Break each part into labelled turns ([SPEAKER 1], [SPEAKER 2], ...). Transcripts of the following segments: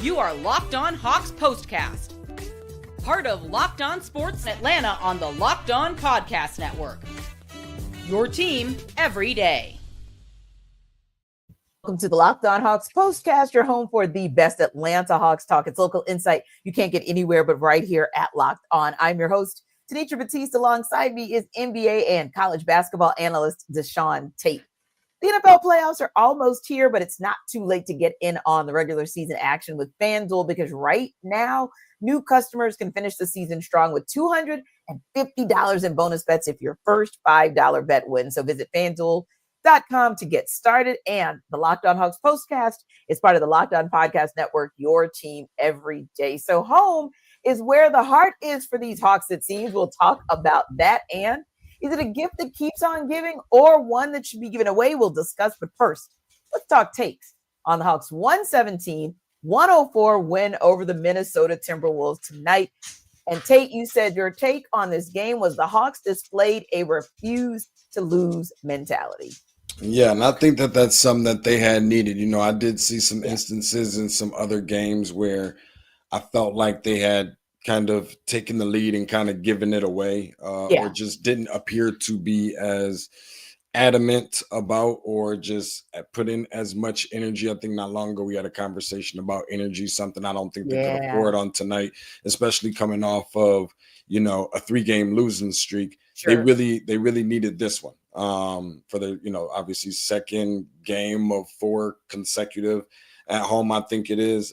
[SPEAKER 1] You are Locked On Hawks Postcast, part of Locked On Sports Atlanta on the Locked On Podcast Network. Your team every day.
[SPEAKER 2] Welcome to the Locked On Hawks Postcast, your home for the best Atlanta Hawks talk. It's local insight you can't get anywhere but right here at Locked On. I'm your host, Tenitra. Batiste. Alongside me is NBA and college basketball analyst DeShaun Tate. The NFL playoffs are almost here, but it's not too late to get in on the regular season action with FanDuel, because right now, new customers can finish the season strong with $250 in bonus bets if your first $5 bet wins. So visit FanDuel.com to get started. And the Locked On Hawks Postcast is part of the Locked On Podcast Network, your team every day. So home is where the heart is for these Hawks, it seems. We'll talk about that. And is it a gift that keeps on giving or one that should be given away? We'll discuss. But first, let's talk takes on the Hawks' 117-104 win over the Minnesota Timberwolves tonight. And Tate, you said your take on this game was the Hawks displayed a refuse to lose mentality.
[SPEAKER 3] Yeah, and I think that that's something that they had needed. You know, I did see some instances in some other games where I felt like they had kind of taken the lead and kind of given it away, or just didn't appear to be as adamant about or just put in as much energy. I think not long ago we had a conversation about energy, something I don't think they could afford on tonight, especially coming off of, you know, a 3-game losing streak. Sure. They really needed this one for the, you know, obviously second game of 4 consecutive at home, I think it is.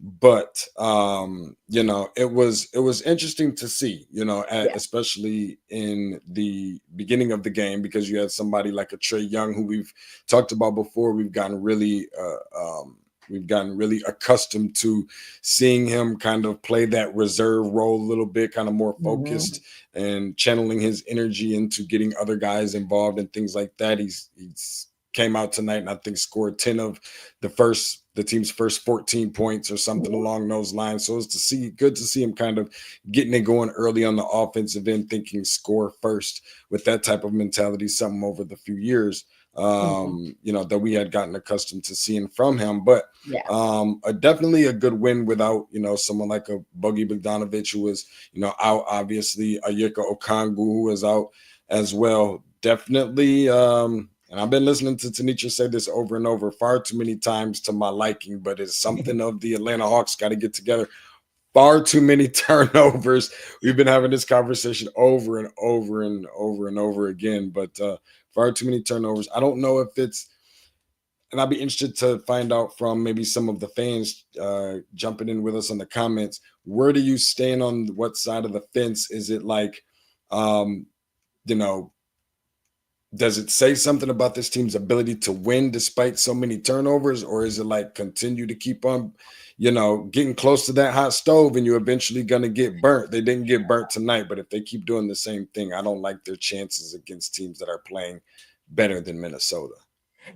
[SPEAKER 3] But you know, it was interesting to see, you know, especially in the beginning of the game, because you had somebody like a Trae Young, who we've talked about before. We've gotten really accustomed to seeing him kind of play that reserve role a little bit, kind of more focused and channeling his energy into getting other guys involved and things like that. He's came out tonight and I think scored 10 of the team's first 14 points or something along those lines. So it's good to see him kind of getting it going early on the offensive end, thinking score first with that type of mentality, something over the few years, you know, that we had gotten accustomed to seeing from him. But definitely a good win without, you know, someone like a Bogey Bogdanovic, who was, you know, out, obviously, Onyeka Okongwu, who was out as well. Definitely, and I've been listening to Tenitra say this over and over far too many times to my liking, but it's something of the Atlanta Hawks got to get together. Far too many turnovers. We've been having this conversation over and over and over and over again, but far too many turnovers. I don't know if it's, and I'd be interested to find out from maybe some of the fans jumping in with us on the comments. Where do you stand on what side of the fence? Is it like, you know, does it say something about this team's ability to win despite so many turnovers? Or is it like continue to keep on, you know, getting close to that hot stove and you're eventually going to get burnt? They didn't get burnt tonight, but if they keep doing the same thing, I don't like their chances against teams that are playing better than Minnesota.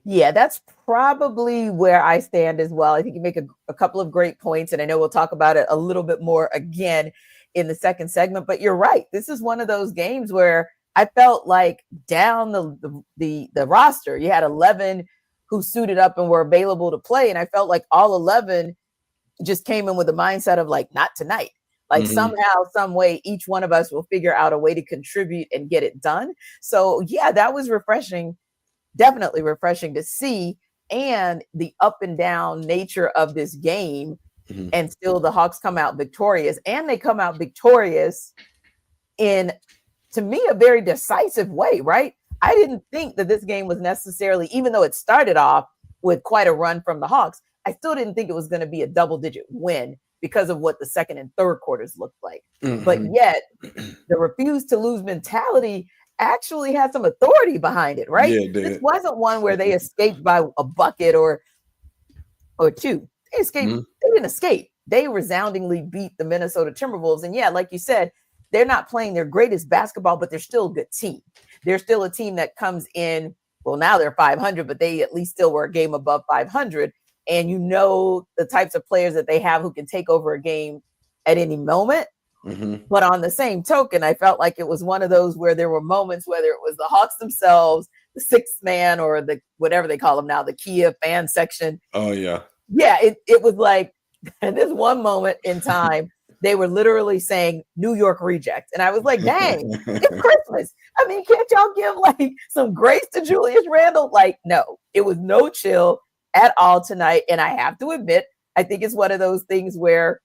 [SPEAKER 2] Yeah, that's probably where I stand as well. I think you make a couple of great points, and I know we'll talk about it a little bit more again in the second segment, but you're right. This is one of those games where I felt like down the roster, you had 11 who suited up and were available to play. And I felt like all 11 just came in with the mindset of like, not tonight. Like somehow, some way, each one of us will figure out a way to contribute and get it done. So yeah, that was refreshing, definitely refreshing to see. And the up and down nature of this game, and still the Hawks come out victorious, and they come out victorious in, to me, a very decisive way, right? I didn't think that this game was necessarily, even though it started off with quite a run from the Hawks, I still didn't think it was going to be a double-digit win because of what the second and third quarters looked like. But yet, the refuse to lose mentality actually had some authority behind it, right? Yeah, this wasn't one where they escaped by a bucket or two. They escaped. They didn't escape. They resoundingly beat the Minnesota Timberwolves. And yeah, like you said, they're not playing their greatest basketball, but they're still a good team. They're still a team that comes in, well, now they're 500, but they at least still were a game above 500. And you know the types of players that they have who can take over a game at any moment. But on the same token, I felt like it was one of those where there were moments, whether it was the Hawks themselves, the sixth man, or the whatever they call them now, the Kia fan section.
[SPEAKER 3] Oh, yeah.
[SPEAKER 2] Yeah, it was like at this one moment in time, they were literally saying New York reject. And I was like, dang, it's Christmas. I mean, can't y'all give like some grace to Julius Randle? Like, no, it was no chill at all tonight. And I have to admit, I think it's one of those things where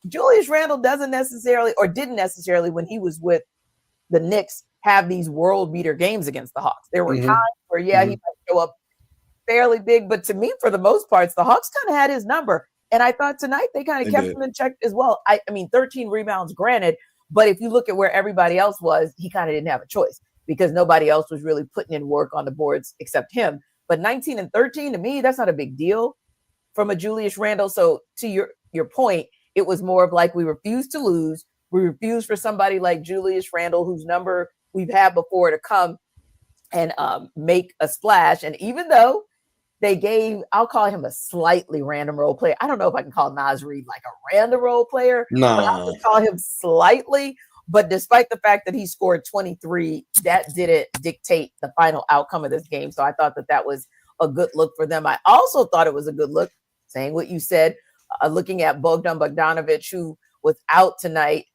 [SPEAKER 2] Julius Randle doesn't necessarily, or didn't necessarily when he was with the Knicks, have these world beater games against the Hawks. There were times where, he might show up fairly big, but to me, for the most parts, the Hawks kind of had his number. And I thought tonight they kind of kept him in check as well. I mean, 13 rebounds, granted, but if you look at where everybody else was, he kind of didn't have a choice because nobody else was really putting in work on the boards except him. But 19 and 13, to me, that's not a big deal from a Julius Randle. So to your point, it was more of like we refuse to lose. We refuse for somebody like Julius Randle, whose number we've had before, to come and make a splash. And even though they gave, I'll call him a slightly random role player. I don't know if I can call Naz Reid like a random role player.
[SPEAKER 3] No.
[SPEAKER 2] But I'll just call him slightly. But despite the fact that he scored 23, that didn't dictate the final outcome of this game. So I thought that was a good look for them. I also thought it was a good look, saying what you said, looking at Bogdan Bogdanovic, who was out tonight.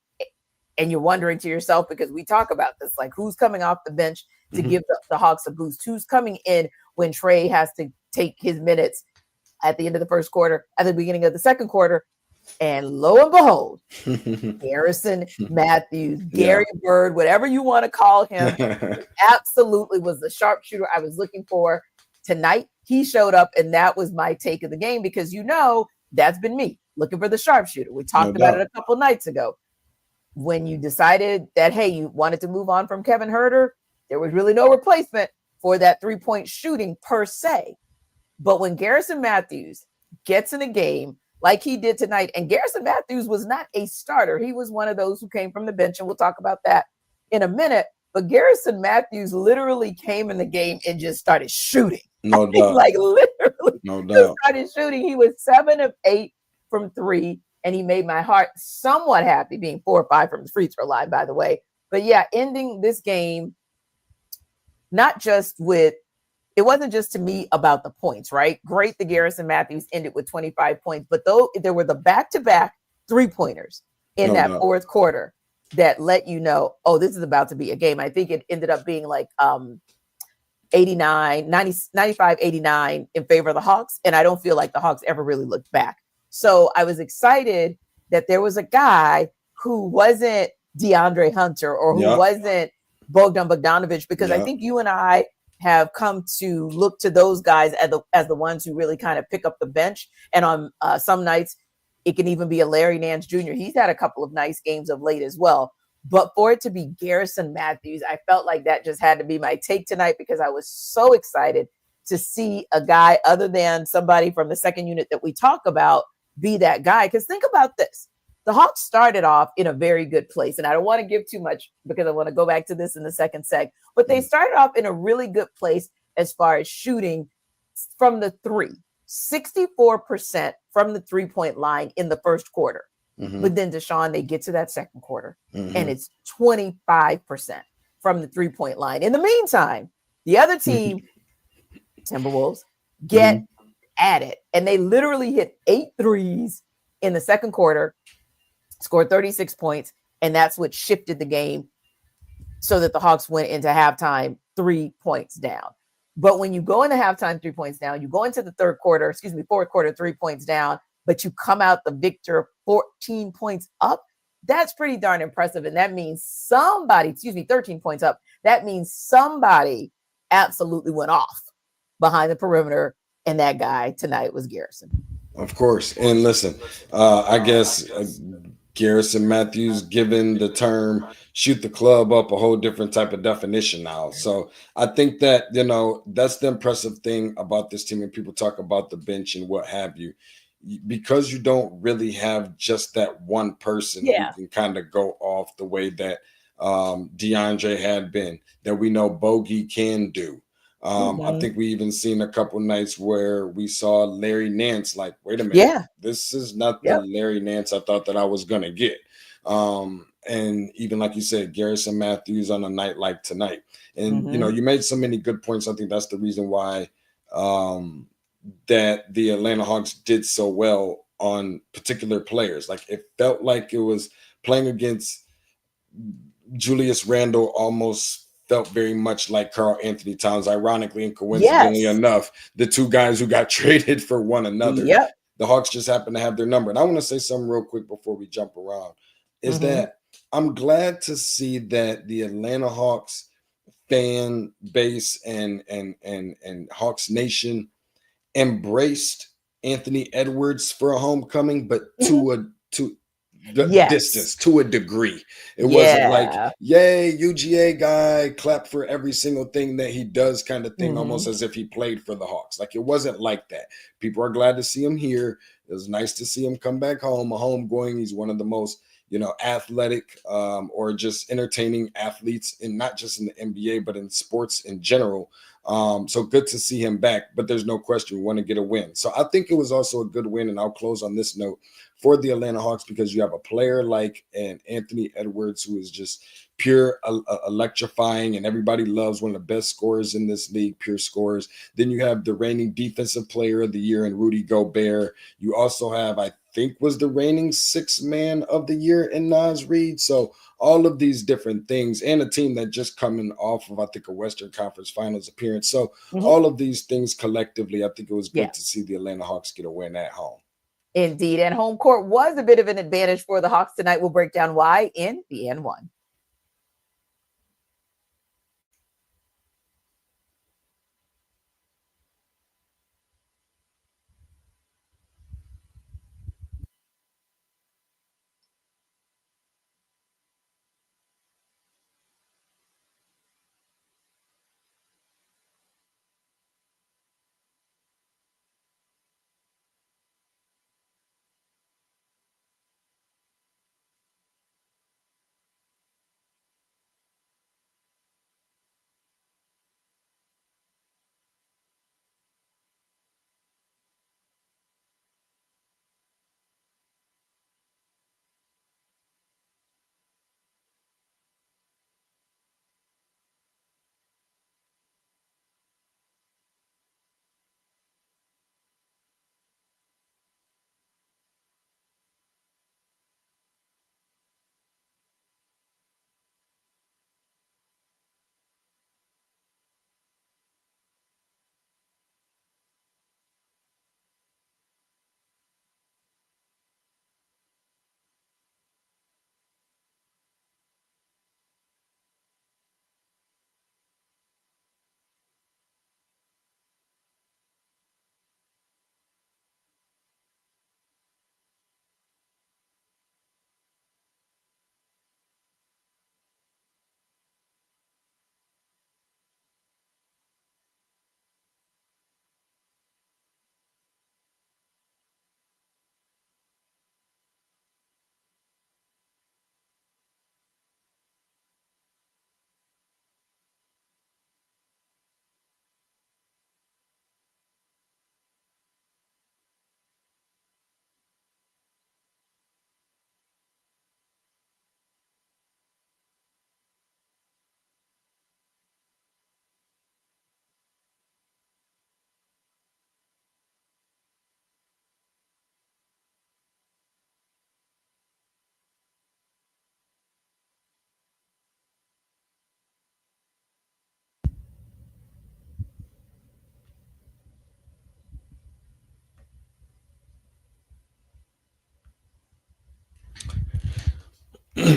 [SPEAKER 2] And you're wondering to yourself, because we talk about this, like who's coming off the bench to give the Hawks a boost? Who's coming in when Trae has to take his minutes at the end of the first quarter, at the beginning of the second quarter? And lo and behold, Garrison Mathews, Gary Bird, whatever you want to call him, absolutely was the sharpshooter I was looking for tonight. He showed up, and that was my take of the game, because that's been me looking for the sharpshooter. We talked about it a couple nights ago. When you decided that, hey, you wanted to move on from Kevin Huerter, there was really no replacement for that three-point shooting per se. But when Garrison Mathews gets in a game like he did tonight, and Garrison Mathews was not a starter. He was one of those who came from the bench, and we'll talk about that in a minute. But Garrison Mathews literally came in the game and just started shooting.
[SPEAKER 3] No doubt.
[SPEAKER 2] Like literally
[SPEAKER 3] no doubt.
[SPEAKER 2] Started shooting. He was 7 of 8 from 3, and he made my heart somewhat happy, being 4 or 5 from the free throw line, by the way. But yeah, ending this game, not just with, it wasn't just to me about the points, right? Great that Garrison Mathews ended with 25 points, but though there were the back-to-back three-pointers in that fourth quarter that let you know, oh, this is about to be a game. I think it ended up being like 95-89 in favor of the Hawks, and I don't feel like the Hawks ever really looked back. So I was excited that there was a guy who wasn't DeAndre Hunter or who wasn't Bogdan Bogdanovic, because I think you and I have come to look to those guys as the ones who really kind of pick up the bench. And on some nights, it can even be a Larry Nance Jr. He's had a couple of nice games of late as well. But for it to be Garrison Mathews, I felt like that just had to be my take tonight, because I was so excited to see a guy other than somebody from the second unit that we talk about be that guy. Because think about this. The Hawks started off in a very good place, and I don't want to give too much because I want to go back to this in the second seg, but they started off in a really good place as far as shooting from the three, 64% from the three-point line in the first quarter. But then DeShaun, they get to that second quarter, and it's 25% from the three-point line. In the meantime, the other team, Timberwolves, get at it, and they literally hit 8 threes in the second quarter, scored 36 points, and that's what shifted the game so that the Hawks went into halftime 3 points down. But when you go into halftime 3 points down, you go into the fourth quarter 3 points down, but you come out the victor 14 points up, that's pretty darn impressive. And that means 13 points up. That means somebody absolutely went off behind the perimeter, and that guy tonight was Garrison.
[SPEAKER 3] Of course. And listen, I guess Garrison Mathews, given the term shoot the club up, a whole different type of definition now. So I think that, that's the impressive thing about this team. And people talk about the bench and what have you, because you don't really have just that one person who can kind of go off the way that DeAndre had been, that we know Bogey can do. I think we even seen a couple nights where we saw Larry Nance, like, wait a minute, this is not the Larry Nance I thought that I was going to get. And even like you said, Garrison Mathews on a night like tonight. And, you made so many good points. I think that's the reason why that the Atlanta Hawks did so well on particular players. Like it felt like it was playing against Julius Randle almost felt very much like Karl Anthony Towns, ironically and coincidentally
[SPEAKER 2] Yes.
[SPEAKER 3] enough, the two guys who got traded for one another.
[SPEAKER 2] Yep.
[SPEAKER 3] The Hawks just happen to have their number. And I want to say something real quick before we jump around, is that I'm glad to see that the Atlanta Hawks fan base and Hawks Nation embraced Anthony Edwards for a homecoming, but to distance, to a degree. It wasn't like, yay, UGA guy, clap for every single thing that he does kind of thing, almost as if he played for the Hawks. Like it wasn't like that. People are glad to see him here. It was nice to see him come back home, a homegoing. He's one of the most, athletic or just entertaining athletes, and not just in the NBA, but in sports in general. So good to see him back, but there's no question we want to get a win. So I think it was also a good win, and I'll close on this note for the Atlanta Hawks, because you have a player like Anthony Edwards who is just pure electrifying, and everybody loves, one of the best scorers in this league, pure scorers. Then you have the reigning defensive player of the year in Rudy Gobert. You also have, I think, was the reigning sixth man of the year in Naz Reid. So all of these different things, and a team that just coming off of, I think, a Western Conference Finals appearance. So all of these things collectively, I think it was good to see the Atlanta Hawks get a win at home.
[SPEAKER 2] Indeed. And home court was a bit of an advantage for the Hawks tonight. We'll break down why in the N1.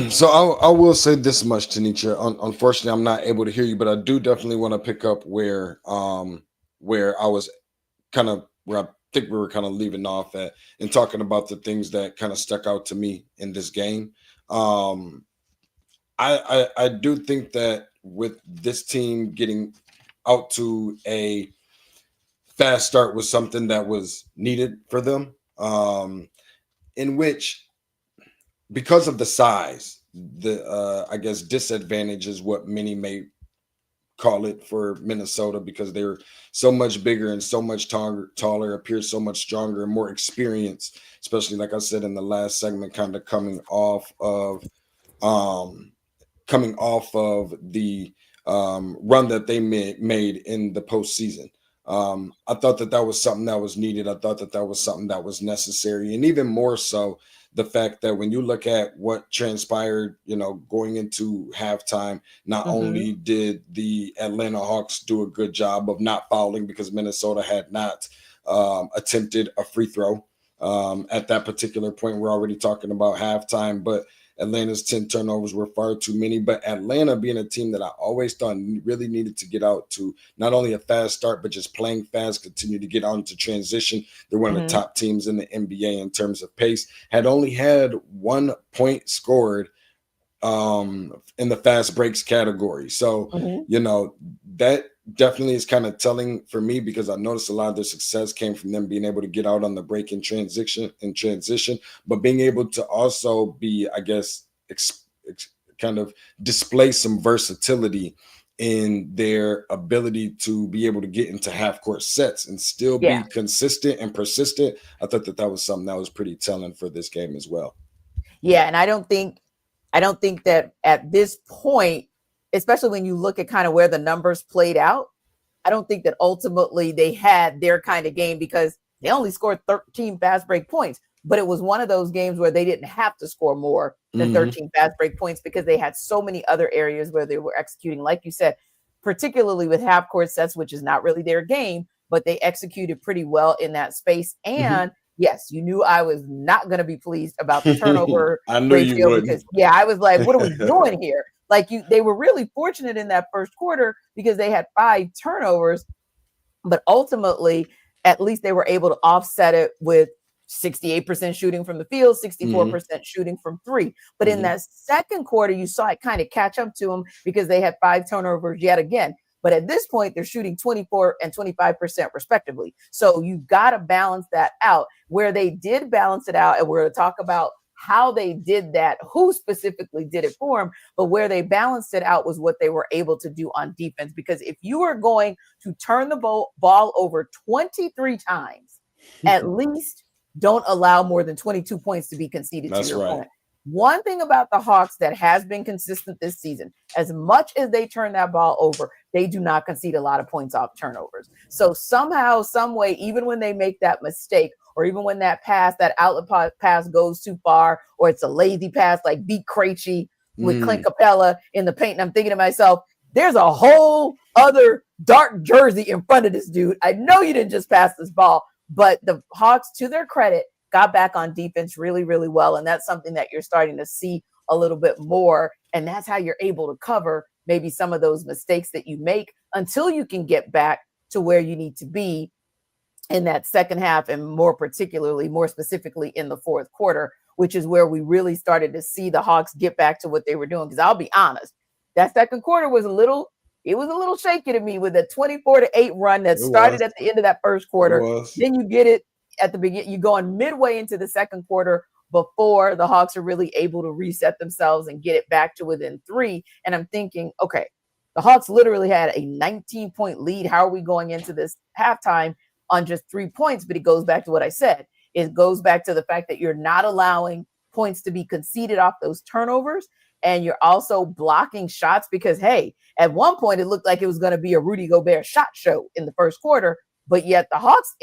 [SPEAKER 3] So I will say this much, Tenitra. Unfortunately, I'm not able to hear you, but I do definitely want to pick up where I was where I think we were kind of leaving off at, and talking about the things that kind of stuck out to me in this game. I do think that with this team getting out to a fast start was something that was needed for them, in which, because of the size, the I guess disadvantage is what many may call it for Minnesota, because they're so much bigger and so much taller, appears so much stronger and more experienced, especially, like I said in the last segment, kind of coming off of the run that they made in the postseason. I thought that was something that was needed. I thought that was something that was necessary. And even more so, the fact that when you look at what transpired, going into halftime, not only did the Atlanta Hawks do a good job of not fouling because Minnesota had not attempted a free throw at that particular point. We're already talking about halftime, but Atlanta's 10 turnovers were far too many. But Atlanta, being a team that I always thought really needed to get out to not only a fast start, but just playing fast, continue to get out into transition. They're one of the top teams in the NBA in terms of pace. Had only had 1 point scored in the fast breaks category. So, that definitely is kind of telling for me, because I noticed a lot of their success came from them being able to get out on the break in transition, but being able to also be, I guess, kind of display some versatility in their ability to be able to get into half court sets and still be consistent and persistent. I thought that was something that was pretty telling for this game as well.
[SPEAKER 2] Yeah. And I don't think that at this point, especially when you look at kind of where the numbers played out, I don't think that ultimately they had their kind of game, because they only scored 13 fast break points. But it was one of those games where they didn't have to score more than 13 fast break points, because they had so many other areas where they were executing, like you said, particularly with half court sets, which is not really their game, but they executed pretty well in that space. And yes, you knew I was not going to be pleased about the turnover ratio, because I was like, what are we doing here? Like, they were really fortunate in that first quarter because they had 5 turnovers, but ultimately, at least they were able to offset it with 68% shooting from the field, 64% shooting from 3. But in that second quarter, you saw it kind of catch up to them because they had 5 turnovers yet again. But at this point, they're shooting 24 and 25% respectively. So you've got to balance that out. Where they did balance it out, and we're going to talk about how they did that, who specifically did it for them, but where they balanced it out was what they were able to do on defense. Because if you are going to turn the ball over 23 times, at least don't allow more than 22 points to be conceded to your opponent. One thing about the Hawks that has been consistent this season, as much as they turn that ball over, they do not concede a lot of points off turnovers. So somehow, some way, even when they make that mistake, or even when that outlet pass goes too far, or it's a lazy pass like beat Krejci with Clint Capella in the paint, and I'm thinking to myself, there's a whole other dark jersey in front of this dude. I know you didn't just pass this ball, but the Hawks, to their credit, got back on defense really, really well. And that's something that you're starting to see a little bit more. And that's how you're able to cover maybe some of those mistakes that you make until you can get back to where you need to be in that second half, and more specifically in the fourth quarter, which is where we really started to see the Hawks get back to what they were doing. Because I'll be honest, that second quarter was a little shaky to me, with a 24-8 run that started at the end of that first quarter. Then you get it at the beginning, you go on midway into the second quarter before the Hawks are really able to reset themselves and get it back to within 3. And I'm thinking, okay, the Hawks literally had a 19-point lead. How are we going into this halftime on just 3 points? But it goes back to what I said. It goes back to the fact that you're not allowing points to be conceded off those turnovers. And you're also blocking shots, because, hey, at one point it looked like it was going to be a Rudy Gobert shot show in the first quarter, but yet the Hawks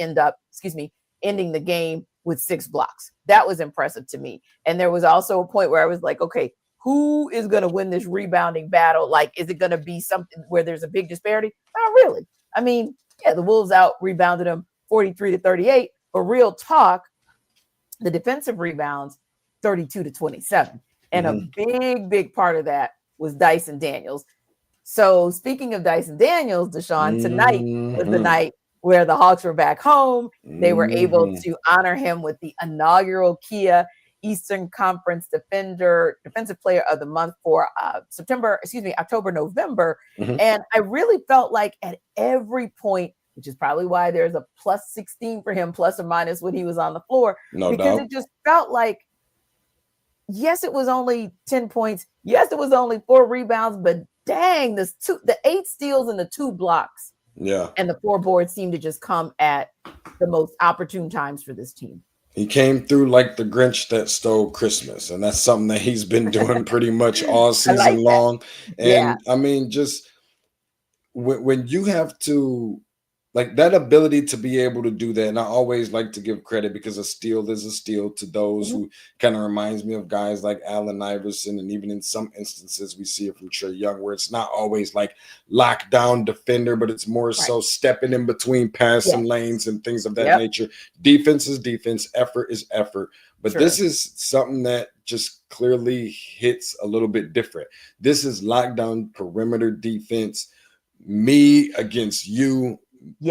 [SPEAKER 2] ending the game with 6 blocks. That was impressive to me. And there was also a point where I was like, okay, who is going to win this rebounding battle? Like, is it going to be something where there's a big disparity? Not really. I mean, the Wolves out rebounded them 43-38, but real talk, the defensive rebounds 32-27. And a big part of that was Dyson Daniels. So speaking of Dyson Daniels, DeShaun, tonight was the night where the Hawks were back home. They were able to honor him with the inaugural Kia Eastern Conference Defensive Player of the Month for October, November. And I really felt like at every point, which is probably why there's a +16 for him, plus or minus when he was on the floor, because it just felt like, yes, it was only 10 points. Yes, it was only 4 rebounds, but dang, the 8 steals and the 2 blocks.
[SPEAKER 3] Yeah.
[SPEAKER 2] And the 4 boards seem to just come at the most opportune times for this team.
[SPEAKER 3] He came through like the Grinch that stole Christmas. And that's something that he's been doing pretty much all season long. And I mean, just when you have to like that ability to be able to do that. And I always like to give credit because a steal is a steal to those who kind of reminds me of guys like Allen Iverson. And even in some instances, we see it from Trae Young, where it's not always like lockdown defender, but it's more so stepping in between passing lanes and things of that nature. Defense is defense, effort is effort. But this is something that just clearly hits a little bit different. This is lockdown perimeter defense, me against you.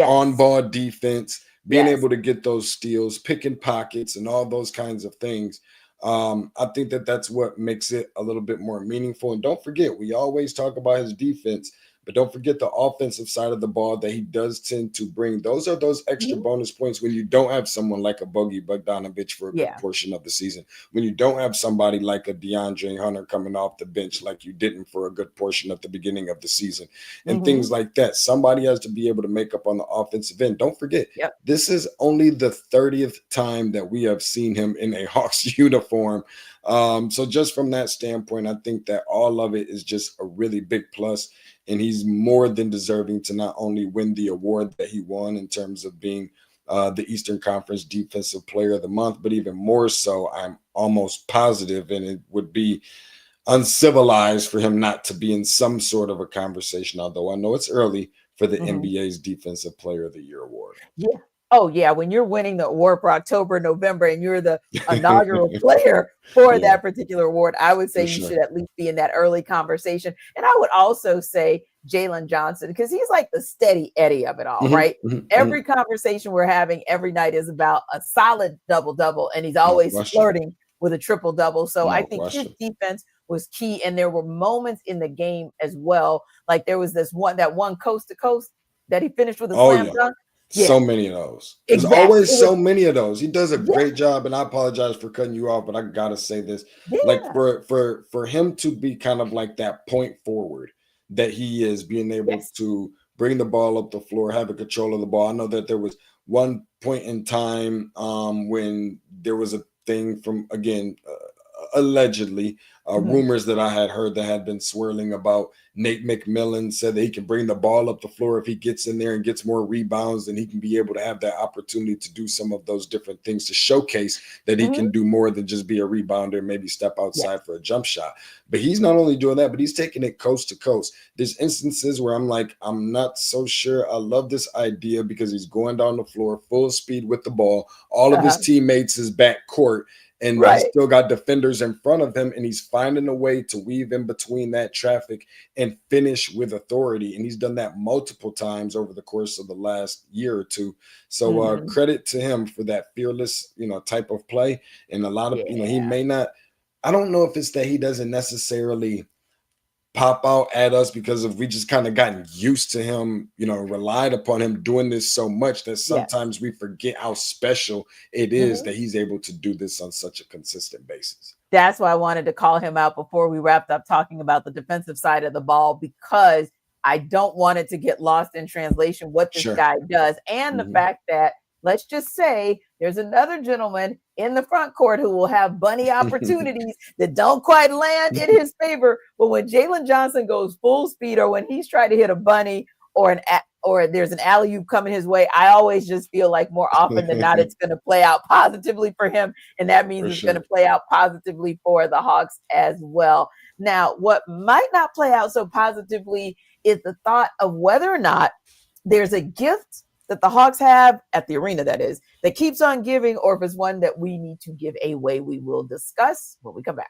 [SPEAKER 3] On ball defense, being able to get those steals, picking pockets, and all those kinds of things. I think that that's what makes it a little bit more meaningful. And don't forget, we always talk about his defense, but don't forget the offensive side of the ball that he does tend to bring. Those are those extra bonus points when you don't have someone like a Bogey Bogdanovic for a good portion of the season, when you don't have somebody like a DeAndre Hunter coming off the bench like you didn't for a good portion of the beginning of the season, and things like that. Somebody has to be able to make up on the offensive end. Don't forget, this is only the 30th time that we have seen him in a Hawks uniform. So just from that standpoint, I think that all of it is just a really big plus. And he's more than deserving to not only win the award that he won in terms of being the Eastern Conference Defensive Player of the Month, but even more so, I'm almost positive, and it would be uncivilized for him not to be in some sort of a conversation, although I know it's early for the NBA's Defensive Player of the Year award.
[SPEAKER 2] Yeah. Oh, yeah. When you're winning the award for October, November, and you're the inaugural player for that particular award, I would say you should at least be in that early conversation. And I would also say Jalen Johnson, because he's like the steady Eddie of it all, right? Every conversation we're having every night is about a solid double-double, and he's always flirting with a triple-double. So I think his defense was key. And there were moments in the game as well. Like there was that one coast to coast that he finished with a slam dunk.
[SPEAKER 3] So many of those. There's always so many of those. He does a great job, and I apologize for cutting you off, but I gotta say this: like for him to be kind of like that point forward that he is, being able to bring the ball up the floor, have a control of the ball. I know that there was one point in time when there was a thing from allegedly rumors that I had heard that had been swirling about Nate McMillan said that he can bring the ball up the floor if he gets in there and gets more rebounds, and he can be able to have that opportunity to do some of those different things to showcase that he can do more than just be a rebounder and maybe step outside for a jump shot. But he's not only doing that, but he's taking it coast to coast. There's instances where I'm like, I'm not so sure I love this idea, because he's going down the floor full speed with the ball. All of his teammates is back court, and he's still got defenders in front of him, and he's finding a way to weave in between that traffic and finish with authority. And he's done that multiple times over the course of the last year or two. So credit to him for that fearless, type of play. And a lot of, he may not, I don't know if it's that he doesn't necessarily pop out at us because we just kind of gotten used to him, relied upon him doing this so much that sometimes we forget how special it is that he's able to do this on such a consistent basis.
[SPEAKER 2] That's why I wanted to call him out before we wrapped up talking about the defensive side of the ball, because I don't want it to get lost in translation what this guy does. And the fact that, let's just say, there's another gentleman in the front court who will have bunny opportunities that don't quite land in his favor. But when Jalen Johnson goes full speed, or when he's trying to hit a bunny or there's an alley-oop coming his way, I always just feel like more often than not, it's going to play out positively for him. And that means it's going to play out positively for the Hawks as well. Now, what might not play out so positively is the thought of whether or not there's a gift that the Hawks have at the arena, that is, that keeps on giving, or if it's one that we need to give away. We will discuss when we come back.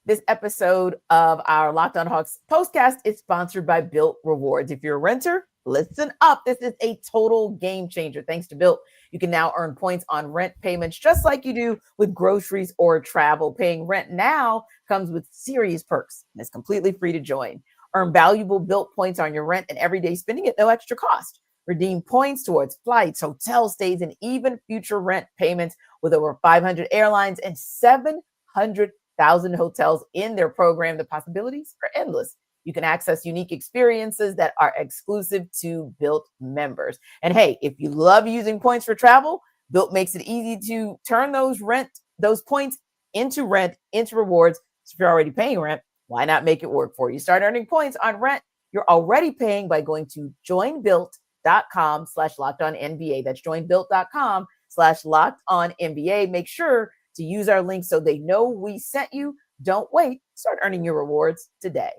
[SPEAKER 2] This episode of our Locked On Hawks postcast is sponsored by Built Rewards. If you're a renter, listen up. This is a total game changer. Thanks to Built, you can now earn points on rent payments just like you do with groceries or travel. Paying rent now comes with serious perks, and it's completely free to join. Earn valuable Built points on your rent and everyday spending at no extra cost. Redeem points towards flights, hotel stays, and even future rent payments with over 500 airlines and 700,000 hotels in their program. The possibilities are endless. You can access unique experiences that are exclusive to Built members. And hey, if you love using points for travel, Built makes it easy to turn those points into rent, into rewards. So if you're already paying rent, Why not make it work for you? Start earning points on rent you're already paying by going to joinbuilt.com/lockedonnba. That's joinbuilt.com/lockedonnba. Make sure to use our link so they know we sent you. Don't wait. Start earning your rewards today.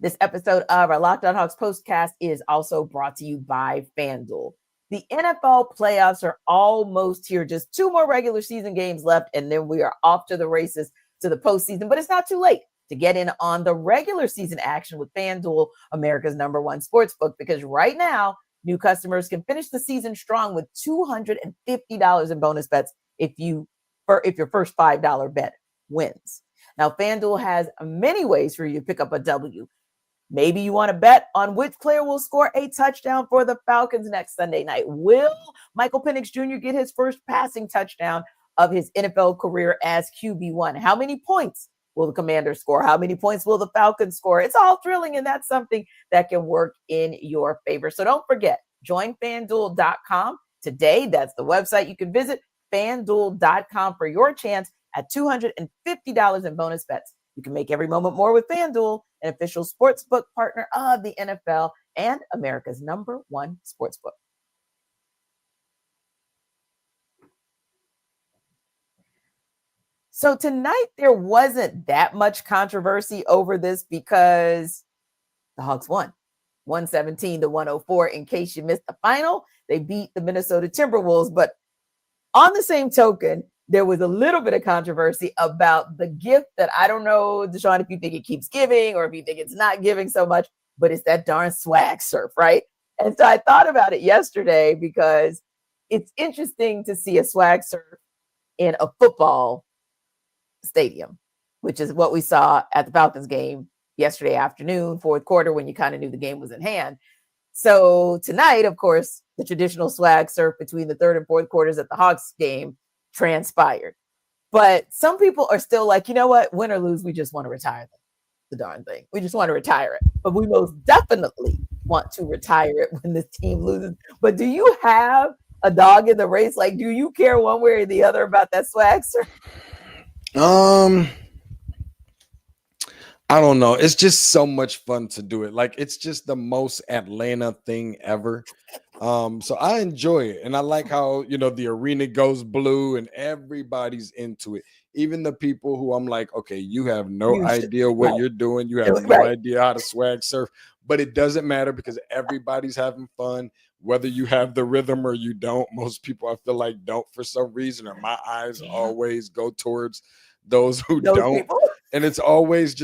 [SPEAKER 2] This episode of our Locked On Hawks postcast is also brought to you by FanDuel. The NFL playoffs are almost here. Just 2 more regular season games left, and then we are off to the races to the postseason. But it's not too late to get in on the regular season action with FanDuel, America's #1 sportsbook, because right now, new customers can finish the season strong with $250 in bonus bets if your first $5 bet wins. Now, FanDuel has many ways for you to pick up a W. Maybe you want to bet on which player will score a touchdown for the Falcons next Sunday night. Will Michael Penix Jr. get his first passing touchdown of his NFL career as QB1? How many points will the Commanders score? How many points will the Falcons score? It's all thrilling, and that's something that can work in your favor. So don't forget, join FanDuel.com today. That's the website you can visit, FanDuel.com, for your chance at $250 in bonus bets. You can make every moment more with FanDuel, an official sportsbook partner of the NFL and America's #1 sportsbook. So tonight, there wasn't that much controversy over this because the Hawks won 117-104. In case you missed the final, they beat the Minnesota Timberwolves. But on the same token, there was a little bit of controversy about the gift that I don't know, DeShaun, if you think it keeps giving or if you think it's not giving so much, but it's that darn swag surf, right? And so I thought about it yesterday because it's interesting to see a swag surf in a football stadium, which is what we saw at the Falcons game yesterday afternoon, fourth quarter, when you kind of knew the game was in hand. So tonight, of course, the traditional swag surf between the third and fourth quarters at the Hawks game transpired. But some people are still like, you know what, win or lose, we just want to retire the darn thing. We just want to retire it. But we most definitely want to retire it when this team loses. But do you have a dog in the race? Like, do you care one way or the other about that swag, sir?
[SPEAKER 3] I don't know. It's just so much fun to do it. Like, it's just the most Atlanta thing ever. So I enjoy it. And I like how, the arena goes blue and everybody's into it. Even the people who I'm like, okay, you have no idea what you're doing. You have no idea how to swag surf, but it doesn't matter because everybody's having fun, whether you have the rhythm or you don't. Most people, I feel like, don't for some reason, or my eyes always go towards those who don't. People. And it's always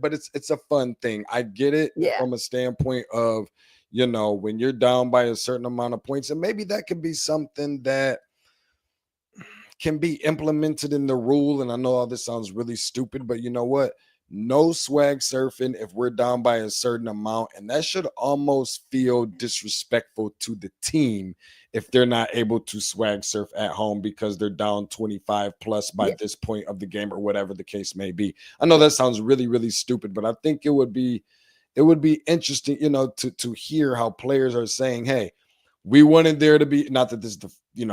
[SPEAKER 3] but it's a fun thing. I get it from a standpoint of, when you're down by a certain amount of points, and maybe that could be something that can be implemented in the rule. And I know all this sounds really stupid, but you know what? No swag surfing if we're down by a certain amount. And that should almost feel disrespectful to the team if they're not able to swag surf at home because they're down 25 plus by this point of the game or whatever the case may be. I know that sounds really, really stupid, but I think it would be interesting, to hear how players are saying, hey, we wanted there to be, not that this is the,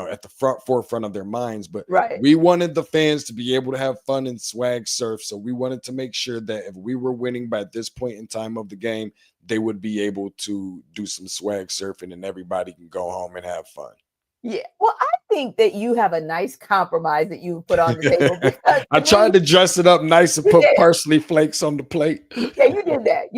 [SPEAKER 3] at the forefront of their minds, but we wanted the fans to be able to have fun and swag surf. So we wanted to make sure that if we were winning by this point in time of the game, they would be able to do some swag surfing and everybody can go home and have fun.
[SPEAKER 2] Yeah. Well, I think that you have a nice compromise that you put on the table.
[SPEAKER 3] I tried to dress it up nice and put parsley flakes on the plate.
[SPEAKER 2] Yeah, you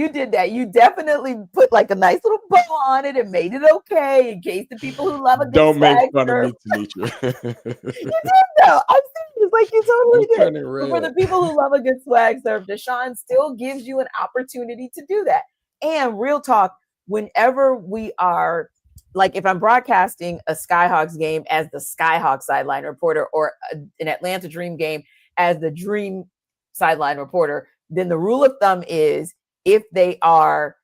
[SPEAKER 2] did that. You definitely put like a nice little bow on it and made it okay in case the people who love a good
[SPEAKER 3] don't make fun
[SPEAKER 2] surf.
[SPEAKER 3] of me, Tenitra.
[SPEAKER 2] You did though. I'm serious. Like you totally did. But for the people who love a good swag surf, DeShaun still gives you an opportunity to do that. And real talk, whenever we are, like if I'm broadcasting a Skyhawks game as the Skyhawks sideline reporter or an Atlanta Dream game as the Dream sideline reporter, then the rule of thumb is if they are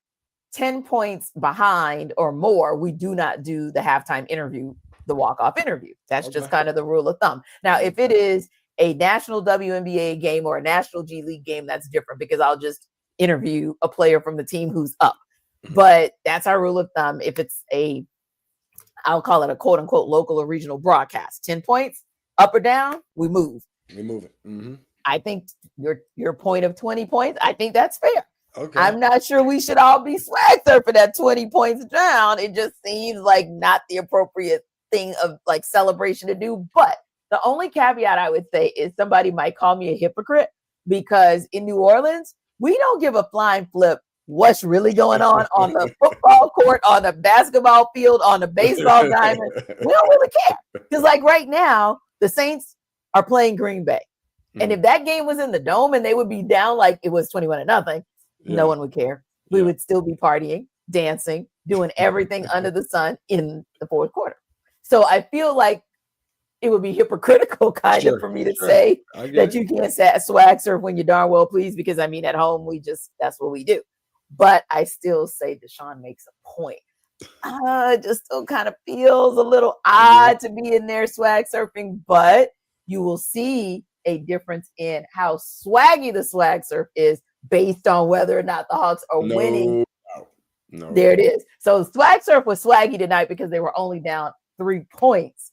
[SPEAKER 2] 10 points behind or more, we do not do the halftime interview, the walk-off interview. That's just kind of the rule of thumb. Now, if it is a national WNBA game or a national G League game, that's different because I'll just interview a player from the team who's up. But that's our rule of thumb. If it's I'll call it a quote unquote local or regional broadcast, 10 points up or down, we move.
[SPEAKER 3] We move it. Mm-hmm.
[SPEAKER 2] I think your point of 20 points, I think that's fair.
[SPEAKER 3] Okay.
[SPEAKER 2] I'm not sure we should all be swag surfing at 20 points down. It just seems like not the appropriate thing of like celebration to do. But the only caveat I would say is somebody might call me a hypocrite because in New Orleans, we don't give a flying flip what's really going on the football court, on the basketball field, on the baseball diamond. We don't really care. Because like right now, the Saints are playing Green Bay. And if that game was in the Dome and they would be down like it was 21-0, no one would care. We would still be partying, dancing, doing everything under the sun in the fourth quarter. So I feel like it would be hypocritical kind of for me to say that you can't swag surf when you darn well please, because I mean, at home, that's what we do. But I still say DeShaun makes a point. It just still kind of feels a little odd to be in there swag surfing, but you will see a difference in how swaggy the swag surf is based on whether or not the Hawks are winning.
[SPEAKER 3] No.
[SPEAKER 2] There it is. So swag surf was swaggy tonight because they were only down 3 points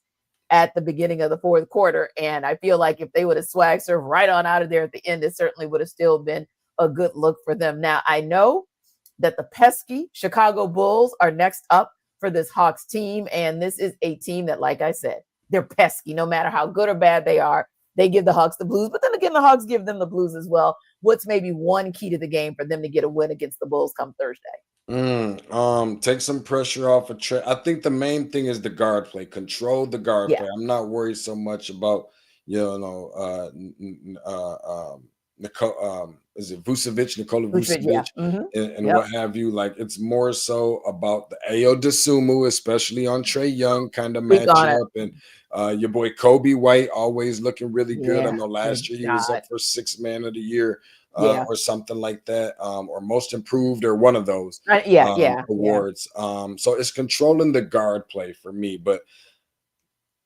[SPEAKER 2] at the beginning of the fourth quarter. And I feel like if they would have swag surfed right on out of there at the end, it certainly would have still been a good look for them. Now, I know that the pesky Chicago Bulls are next up for this Hawks team. And this is a team that, like I said, they're pesky. No matter how good or bad they are, they give the Hawks the blues. But then again, the Hawks give them the blues as well. What's maybe one key to the game for them to get a win against the Bulls come Thursday?
[SPEAKER 3] Take some pressure off of Trae. I think the main thing is the guard play. Control the guard play. I'm not worried so much about is it Nikola Vucevic and what have you. Like, it's more so about the Ayo Dosunmu, especially on Trae Young kind of matchup, and your boy Kobe White always looking really good. I know last year he was up for 6th man of the year or something like that, or most improved or one of those awards. So it's controlling the guard play for me, but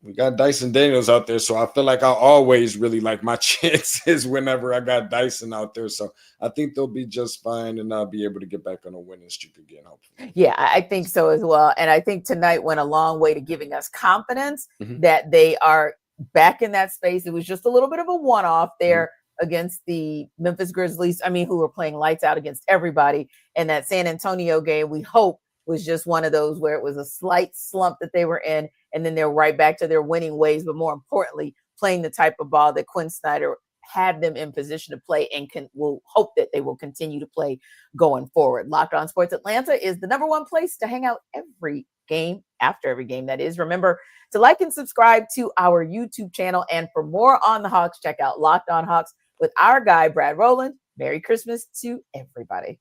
[SPEAKER 3] we got Dyson Daniels out there, so I feel like I always really like my chances whenever I got Dyson out there. So I think they'll be just fine, and I'll be able to get back on a winning streak again, hopefully.
[SPEAKER 2] Yeah, I think so as well. And I think tonight went a long way to giving us confidence that they are back in that space. It was just a little bit of a one-off there against the Memphis Grizzlies, who were playing lights out against everybody. And that San Antonio game, we hope, was just one of those where it was a slight slump that they were in, and then they're right back to their winning ways, but more importantly, playing the type of ball that Quinn Snyder had them in position to play, and we'll hope that they will continue to play going forward. Locked On Sports Atlanta is the #1 place to hang out every game, after every game, that is. Remember to like and subscribe to our YouTube channel, and for more on the Hawks, check out Locked On Hawks with our guy, Brad Rowland. Merry Christmas to everybody.